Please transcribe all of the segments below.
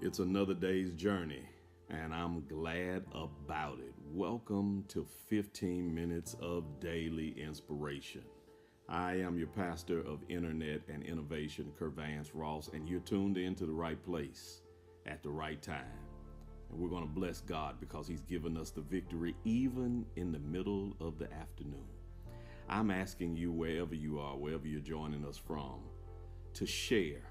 It's another day's journey, and I'm glad about it. Welcome to 15 minutes of daily inspiration. I am your pastor of internet and innovation, KERVANCE Ross, and you're tuned into the right place at the right time. And we're going to bless God because He's given us the victory even in the middle of the afternoon. I'm asking you, wherever you are, wherever you're joining us from, to share.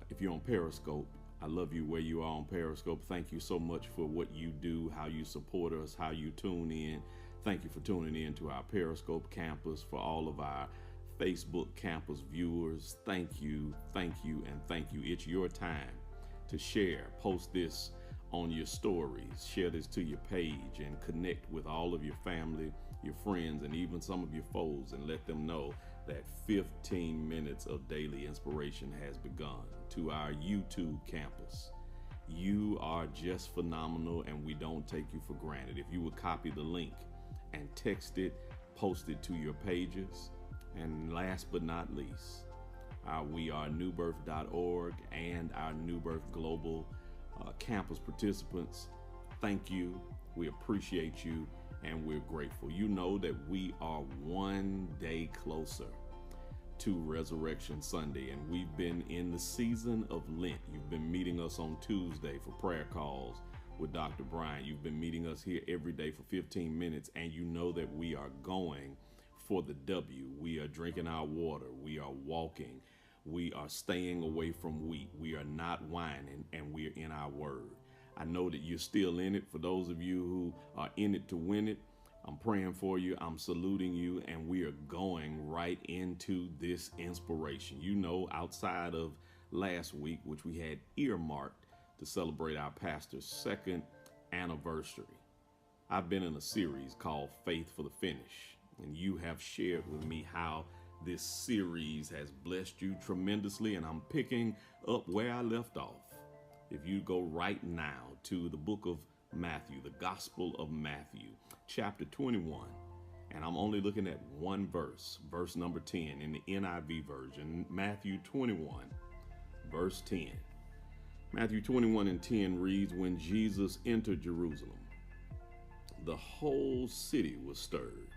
If you're on Periscope, I love you where you are on Periscope. Thank you so much for what you do, how you support us, how you tune in. Thank you for tuning in to our Periscope campus. For all of our Facebook campus viewers, thank you, and thank you. It's your time to share. Post this on your stories. Share this to your page and connect with all of your family, your friends, and even some of your foes, and let them know that 15 minutes of daily inspiration has begun. To our YouTube campus, you are just phenomenal, and we don't take you for granted. If you would copy the link and text it, post it to your pages. And last but not least, we are newbirth.org and our New Birth Global campus participants. Thank you. We appreciate you, and we're grateful. You know that we are one day closer to Resurrection Sunday, and we've been in the season of Lent. You've been meeting us on Tuesday for prayer calls with Dr. Bryant. You've been meeting us here every day for 15 minutes, and you know that we are going for the W. We are drinking our water. We are walking. We are staying away from wheat. We are not whining, and we are in our word. I know that you're still in it. For those of you who are in it to win it, I'm praying for you. I'm saluting you, and we are going right into this inspiration. You know, outside of last week, which we had earmarked to celebrate our pastor's second anniversary, I've been in a series called Faith for the Finish, and you have shared with me how this series has blessed you tremendously, and I'm picking up where I left off. If you go right now to the book of Matthew, the Gospel of Matthew, chapter 21, and I'm only looking at one verse number 10 in the NIV version, Matthew 21, verse 10. Matthew 21 and 10 reads, "When Jesus entered Jerusalem, the whole city was stirred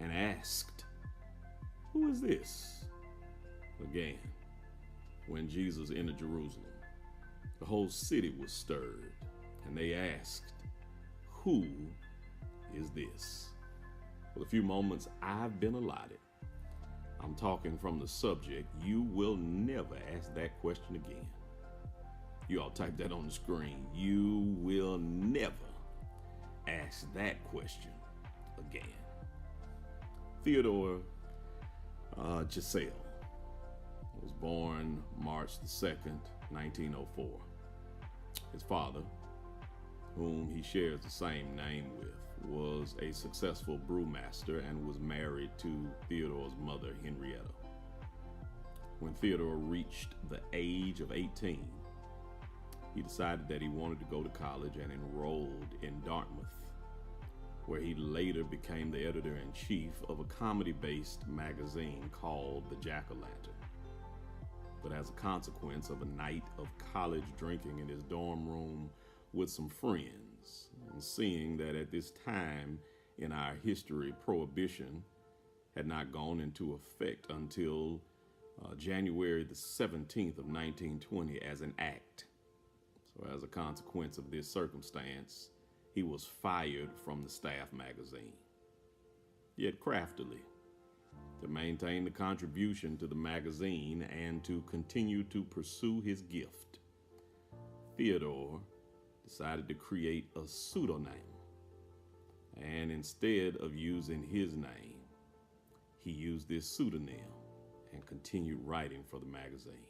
and asked, 'Who is this?'" Again, when Jesus entered Jerusalem, the whole city was stirred, and they asked, "Who is this?" For the few moments I've been allotted, I'm talking from the subject, "You will never ask that question again." You all type that on the screen. You will never ask that question again. Theodore Giselle was born March the 2nd, 1904. His father, whom he shares the same name with, was a successful brewmaster and was married to Theodore's mother, Henrietta. When Theodore reached the age of 18, he decided that he wanted to go to college and enrolled in Dartmouth, where he later became the editor-in-chief of a comedy-based magazine called The Jack-O-Lantern. But as a consequence of a night of college drinking in his dorm room with some friends, and seeing that at this time in our history, Prohibition had not gone into effect until January the 17th of 1920 as an act. So as a consequence of this circumstance, he was fired from the staff magazine. Yet craftily, to maintain the contribution to the magazine and to continue to pursue his gift, Theodore decided to create a pseudonym. And instead of using his name, he used this pseudonym and continued writing for the magazine.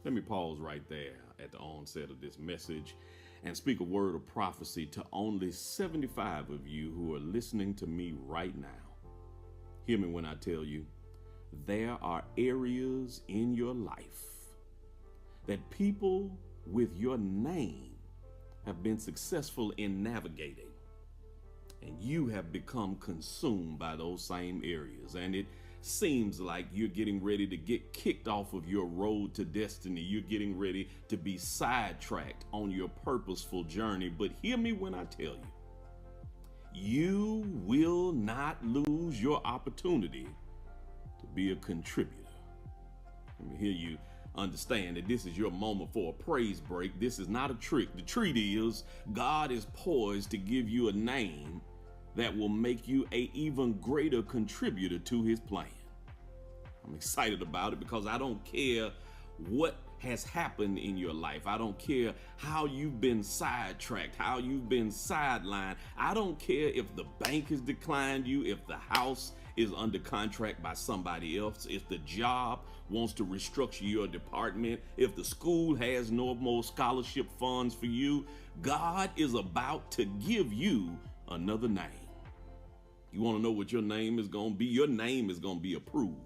Let me pause right there at the onset of this message and speak a word of prophecy to only 75 of you who are listening to me right now. Hear me when I tell you, there are areas in your life that people with your name have been successful in navigating, and you have become consumed by those same areas. And it seems like you're getting ready to get kicked off of your road to destiny. You're getting ready to be sidetracked on your purposeful journey. But hear me when I tell you, you will not lose your opportunity to be a contributor. Let me hear you understand that this is your moment for a praise break. This is not a trick. The treat is God is poised to give you a name that will make you an even greater contributor to his plan. I'm excited about it because I don't care what has happened in your life. I don't care how you've been sidetracked, how you've been sidelined. I don't care if the bank has declined you, if the house is under contract by somebody else, if the job wants to restructure your department, if the school has no more scholarship funds for you. God is about to give you another name. You want to know what your name is going to be? Your name is going to be approved.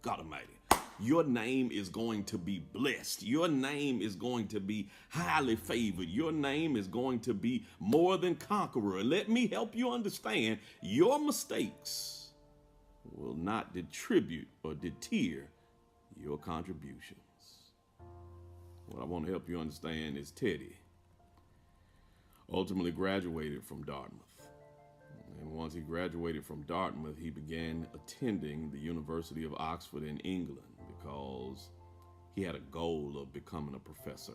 God Almighty. Your name is going to be blessed. Your name is going to be highly favored. Your name is going to be more than conqueror. Let me help you understand, your mistakes will not detribute or deter your contributions. What I want to help you understand is Teddy ultimately graduated from Dartmouth. And once he graduated from Dartmouth, he began attending the University of Oxford in England because he had a goal of becoming a professor.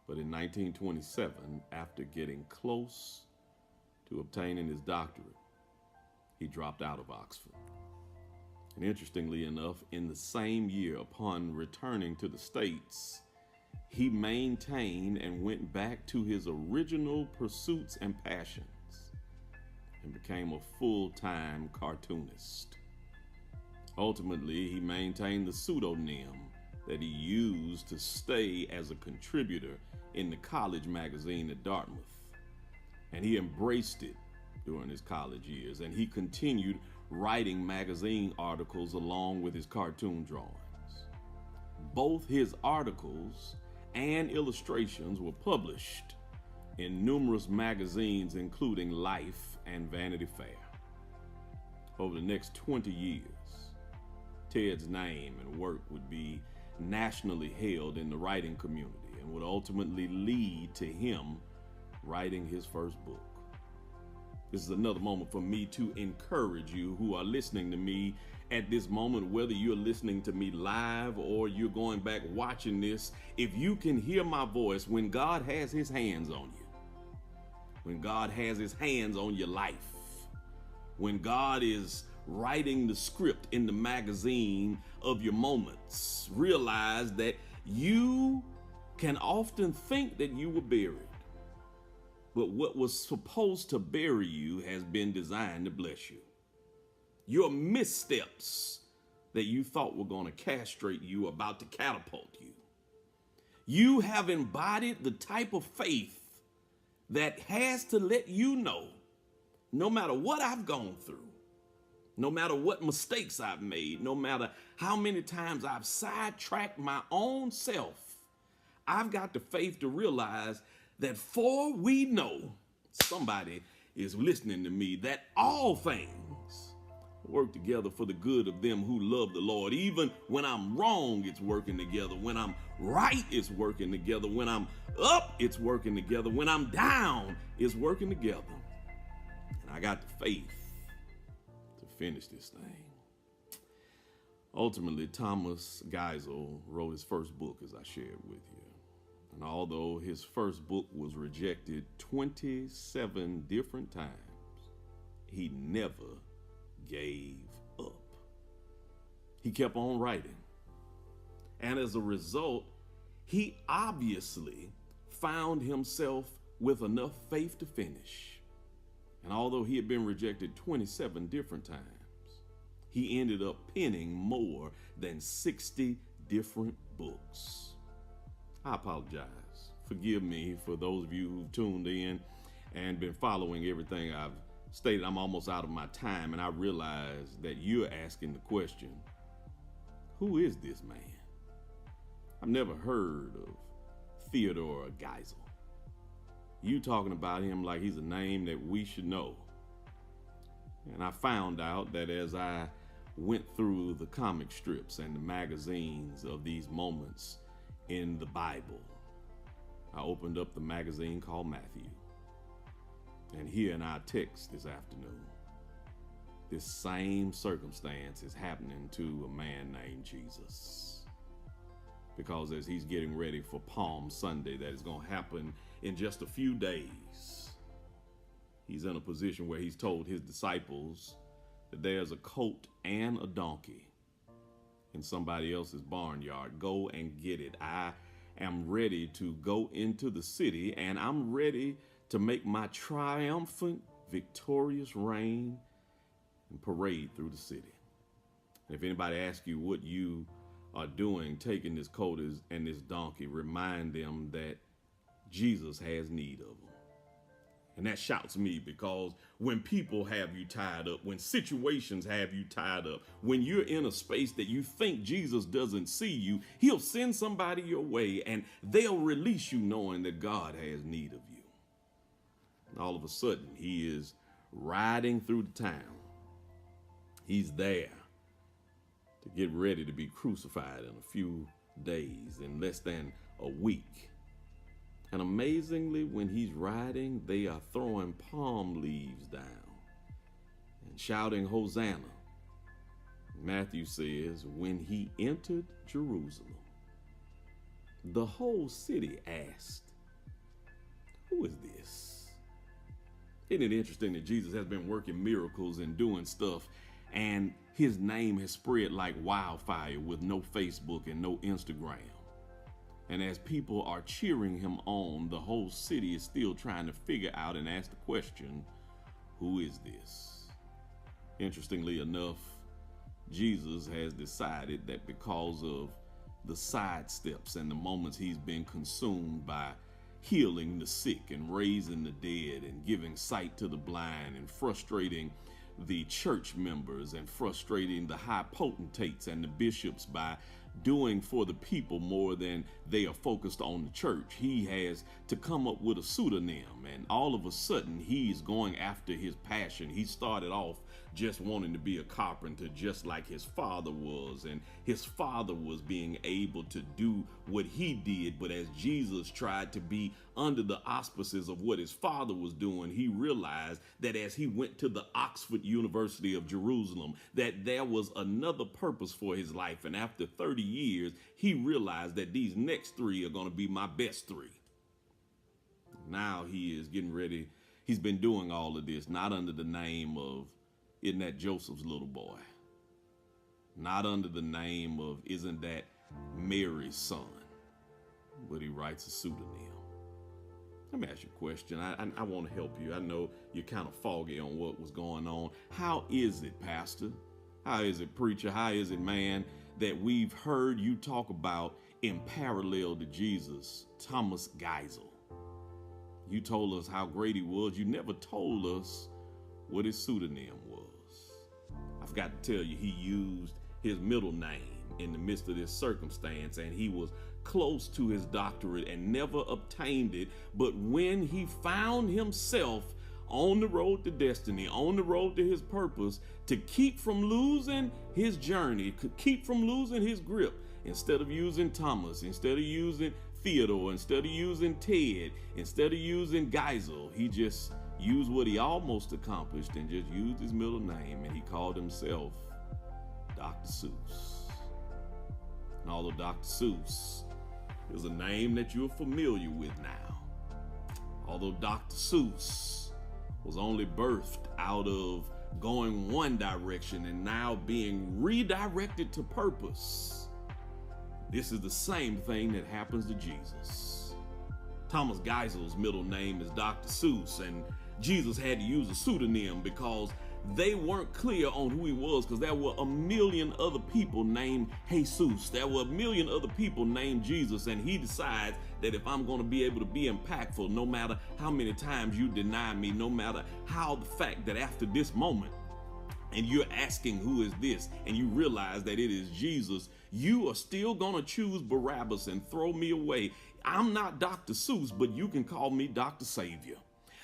But in 1927, after getting close to obtaining his doctorate, he dropped out of Oxford. And interestingly enough, in the same year, upon returning to the States, he maintained and went back to his original pursuits and passions and became a full-time cartoonist. Ultimately, he maintained the pseudonym that he used to stay as a contributor in the college magazine at Dartmouth. And he embraced it during his college years, and he continued writing magazine articles along with his cartoon drawings. Both his articles and illustrations were published in numerous magazines, including Life and Vanity Fair. Over the next 20 years, Ted's name and work would be nationally held in the writing community and would ultimately lead to him writing his first book. This is another moment for me to encourage you who are listening to me at this moment, whether you're listening to me live or you're going back watching this. If you can hear my voice, when God has his hands on you, when God has his hands on your life, when God is writing the script in the magazine of your moments, realize that you can often think that you were buried, but what was supposed to bury you has been designed to bless you. Your missteps that you thought were going to castrate you are about to catapult you. You have embodied the type of faith that has to let you know, no matter what I've gone through, no matter what mistakes I've made, no matter how many times I've sidetracked my own self, I've got the faith to realize that for we know, somebody is listening to me, that all things work together for the good of them who love the Lord. Even when I'm wrong, it's working together. When I'm right, it's working together. When I'm up, it's working together. When I'm down, it's working together. And I got the faith to finish this thing. Ultimately, Thomas Geisel wrote his first book, as I shared with you. And although his first book was rejected 27 different times, he never gave up. He kept on writing. And as a result, he obviously found himself with enough faith to finish. And although he had been rejected 27 different times, he ended up penning more than 60 different books. I apologize. Forgive me for those of you who've tuned in and been following everything I've stated. I'm almost out of my time, and I realize that you're asking the question, who is this man? I've never heard of Theodore Geisel. You talking about him like he's a name that we should know. And I found out that as I went through the comic strips and the magazines of these moments in the Bible, I opened up the magazine called Matthew. And here in our text this afternoon, this same circumstance is happening to a man named Jesus. Because as he's getting ready for Palm Sunday, that is going to happen in just a few days, he's in a position where he's told his disciples that there's a colt and a donkey in somebody else's barnyard. Go and get it. I am ready to go into the city, and I'm ready to make my triumphant, victorious reign and parade through the city. And if anybody asks you what you are doing, taking this colt and this donkey, remind them that Jesus has need of them. And that shouts me, because when people have you tied up, when situations have you tied up, when you're in a space that you think Jesus doesn't see you, he'll send somebody your way and they'll release you knowing that God has need of you. And all of a sudden, he is riding through the town. He's there to get ready to be crucified in a few days, in less than a week. And amazingly, when he's riding, they are throwing palm leaves down and shouting Hosanna. Matthew says, when he entered Jerusalem, the whole city asked, who is this? Isn't it interesting that Jesus has been working miracles and doing stuff, and his name has spread like wildfire with no Facebook and no Instagram? And as people are cheering him on, the whole city is still trying to figure out and ask the question, who is this? Interestingly enough, Jesus has decided that because of the sidesteps and the moments he's been consumed by healing the sick and raising the dead and giving sight to the blind and frustrating the church members and frustrating the high potentates and the bishops by doing for the people more than they are focused on the church, he has to come up with a pseudonym. And all of a sudden, he's going after his passion. He started off just wanting to be a carpenter, just like his father was. And his father was being able to do what he did. But as Jesus tried to be under the auspices of what his father was doing, he realized that as he went to the Oxford University of Jerusalem, that there was another purpose for his life. And after 30 years, he realized that these next 3 are going to be my best 3. Now he is getting ready. He's been doing all of this, not under the name of, isn't that Joseph's little boy? Not under the name of, isn't that Mary's son? But he writes a pseudonym. Let me ask you a question. I want to help you. I know you're kind of foggy on what was going on. How is it, Pastor? How is it, preacher? How is it, man, that we've heard you talk about in parallel to Jesus, Thomas Geisel? You told us how great he was. You never told us what his pseudonym was. I forgot to tell you, he used his middle name in the midst of this circumstance, and he was close to his doctorate and never obtained it. But when he found himself on the road to destiny, on the road to his purpose, to keep from losing his journey, could keep from losing his grip, instead of using Thomas, instead of using Theodore, instead of using Ted, instead of using Geisel, he just used what he almost accomplished and just used his middle name, and he called himself Dr. Seuss. And although Dr. Seuss is a name that you're familiar with now, although Dr. Seuss was only birthed out of going one direction and now being redirected to purpose, this is the same thing that happens to Jesus. Thomas Geisel's middle name is Dr. Seuss, and Jesus had to use a pseudonym because they weren't clear on who he was, because there were a million other people named Jesus. There were a million other people named Jesus, and he decides that if I'm going to be able to be impactful, no matter how many times you deny me, no matter how the fact that after this moment, and you're asking who is this, and you realize that it is Jesus, you are still going to choose Barabbas and throw me away. I'm not Dr. Seuss, but you can call me Dr. Savior.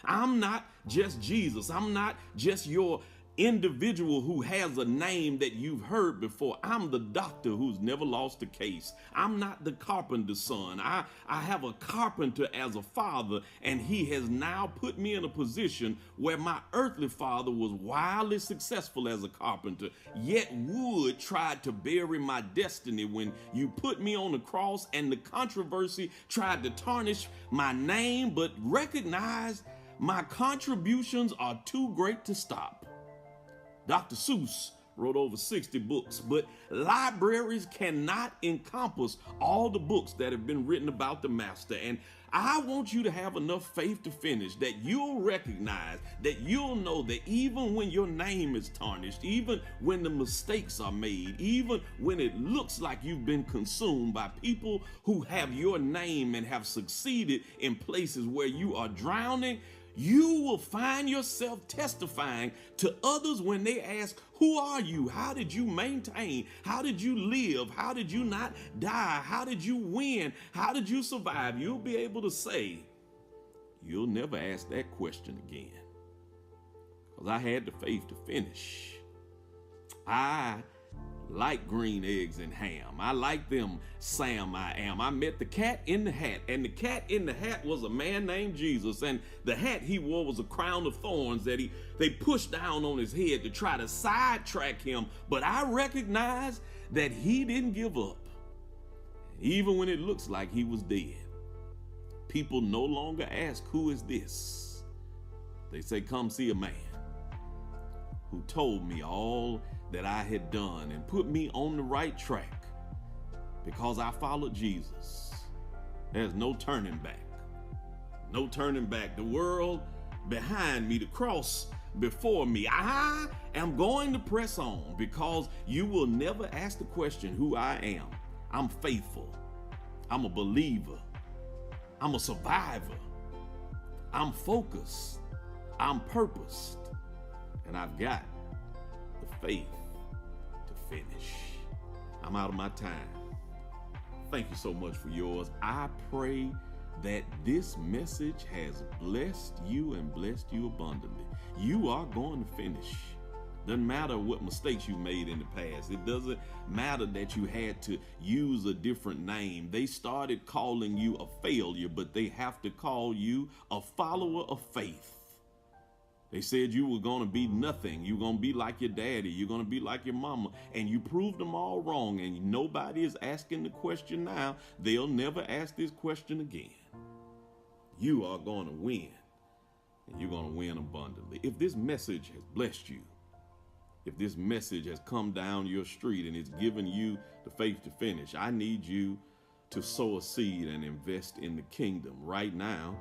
I'm not just Jesus. I'm not just your individual who has a name that you've heard before. I'm the doctor who's never lost a case. I'm not the carpenter's son. I have a carpenter as a father, and he has now put me in a position where my earthly father was wildly successful as a carpenter, yet wood tried to bury my destiny when you put me on the cross, and the controversy tried to tarnish my name, but recognize my contributions are too great to stop. Dr. Seuss wrote over 60 books, but libraries cannot encompass all the books that have been written about the master. And I want you to have enough faith to finish, that you'll recognize, that you'll know that even when your name is tarnished, even when the mistakes are made, even when it looks like you've been consumed by people who have your name and have succeeded in places where you are drowning, you will find yourself testifying to others when they ask, who are you? How did you maintain? How did you live? How did you not die? How did you win? How did you survive? You'll be able to say, you'll never ask that question again. Because I had the faith to finish. I like green eggs and ham. I like them Sam I am. I met the cat in the hat, and the cat in the hat was a man named Jesus, and the hat he wore was a crown of thorns that they pushed down on his head to try to sidetrack him. But I recognize that he didn't give up, even when it looks like he was dead. People no longer ask, who is this? They say, come see a man who told me all that I had done and put me on the right track because I followed Jesus. There's no turning back. No turning back. The world behind me, the cross before me. I am going to press on because you will never ask the question who I am. I'm faithful. I'm a believer. I'm a survivor. I'm focused. I'm purposed. And I've got the faith to finish. I'm out of my time. Thank you so much for yours. I pray that this message has blessed you and blessed you abundantly. You are going to finish. Doesn't matter what mistakes you made in the past. It doesn't matter that you had to use a different name. They started calling you a failure, but they have to call you a follower of faith. They said you were going to be nothing. You're going to be like your daddy. You're going to be like your mama. And you proved them all wrong. And nobody is asking the question now. They'll never ask this question again. You are going to win. And you're going to win abundantly. If this message has blessed you, if this message has come down your street and it's given you the faith to finish, I need you to sow a seed and invest in the kingdom right now.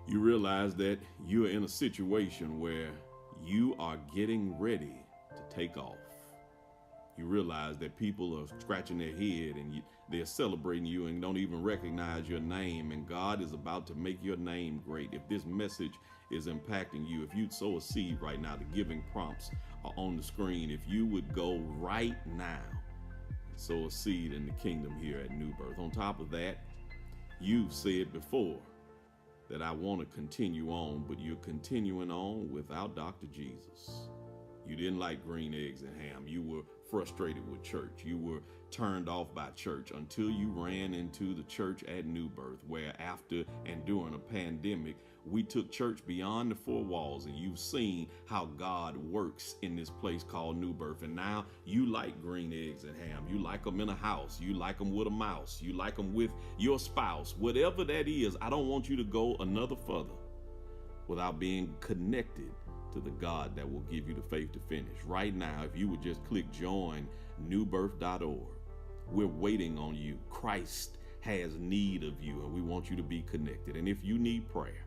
You realize that you're in a situation where you are getting ready to take off. You realize that people are scratching their head and they're celebrating you and don't even recognize your name. And God is about to make your name great. If this message is impacting you, if you'd sow a seed right now, the giving prompts are on the screen. If you would go right now and sow a seed in the kingdom here at New Birth. On top of that, you've said before that I want to continue on, but you're continuing on without Dr. Jesus. You didn't like green eggs and ham. You were frustrated with church. You were turned off by church until you ran into the church at New Birth, where after and during a pandemic, we took church beyond the four walls, and you've seen how God works in this place called New Birth. And now you like green eggs and ham. You like them in a house. You like them with a mouse. You like them with your spouse. Whatever that is, I don't want you to go another further without being connected to the God that will give you the faith to finish. Right now, if you would just click join newbirth.org. We're waiting on you. Christ has need of you, and we want you to be connected. And if you need prayer,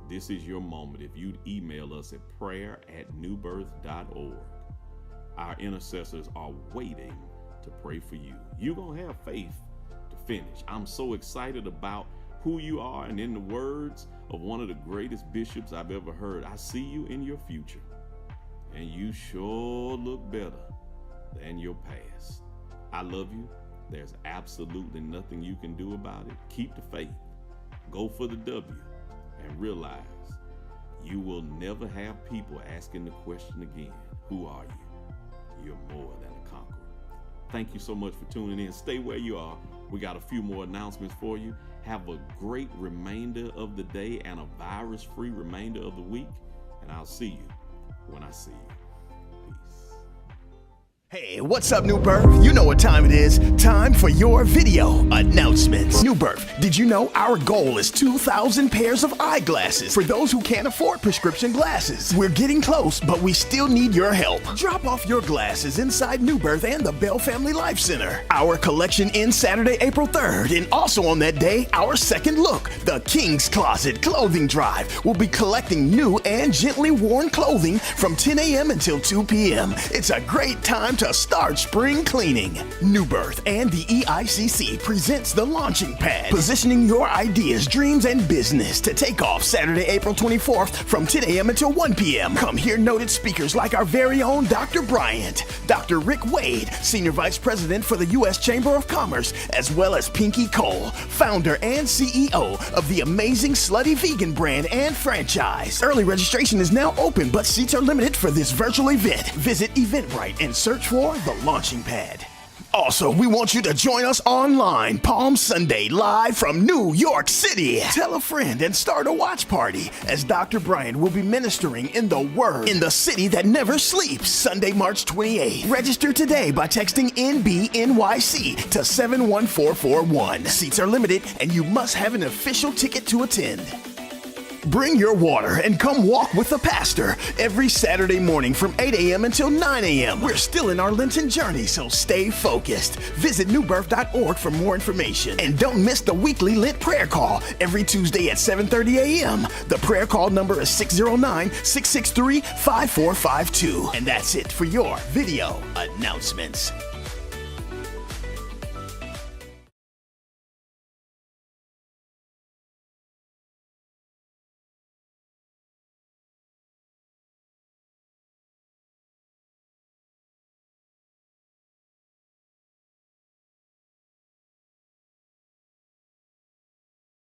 this is your moment. If you'd email us at prayer@newbirth.org. Our intercessors are waiting to pray for you. You're going to have faith to finish. I'm so excited about who you are. And in the words of one of the greatest bishops I've ever heard, I see you in your future, and you sure look better than your past. I love you. There's absolutely nothing you can do about it. Keep the faith. Go for the W. And realize You will never have people asking the question again, who are you? You're more than a conqueror. Thank you so much for tuning in. Stay where you are. We got a few more announcements for you. Have a great remainder of the day and a virus-free remainder of the week. And I'll see you when I see you. Peace. Hey, what's up, New Birth? You know what time it is. Time for your video announcements. New Birth, did you know our goal is 2,000 pairs of eyeglasses for those who can't afford prescription glasses? We're getting close, but we still need your help. Drop off your glasses inside New Birth and the Bell Family Life Center. Our collection ends Saturday, April 3rd, and also on that day, our second look, the King's Closet Clothing Drive, will be collecting new and gently worn clothing from 10 a.m. until 2 p.m. It's a great time to start spring cleaning. New Birth and the EICC presents the Launching Pad, positioning your ideas, dreams, and business to take off Saturday, April 24th from 10 a.m. until 1 p.m. Come hear noted speakers like our very own Dr. Bryant, Dr. Rick Wade, Senior Vice President for the U.S. Chamber of Commerce, as well as Pinky Cole, founder and CEO of the amazing Slutty Vegan brand and franchise. Early registration is now open, but seats are limited for this virtual event. Visit Eventbrite and search for the Launching Pad. Also, we want you to join us online Palm Sunday live from New York City. Tell a friend and start a watch party as Dr. Bryant will be ministering in the Word in the city that never sleeps, Sunday, March 28th. Register today by texting NBNYC to 71441. Seats are limited and you must have an official ticket to attend. Bring your water and come walk with the pastor every Saturday morning from 8 a.m. until 9 a.m. We're still in our Lenten journey, so stay focused. Visit newbirth.org for more information. And don't miss the weekly Lent prayer call every Tuesday at 7:30 a.m. The prayer call number is 609-663-5452. And that's it for your video announcements.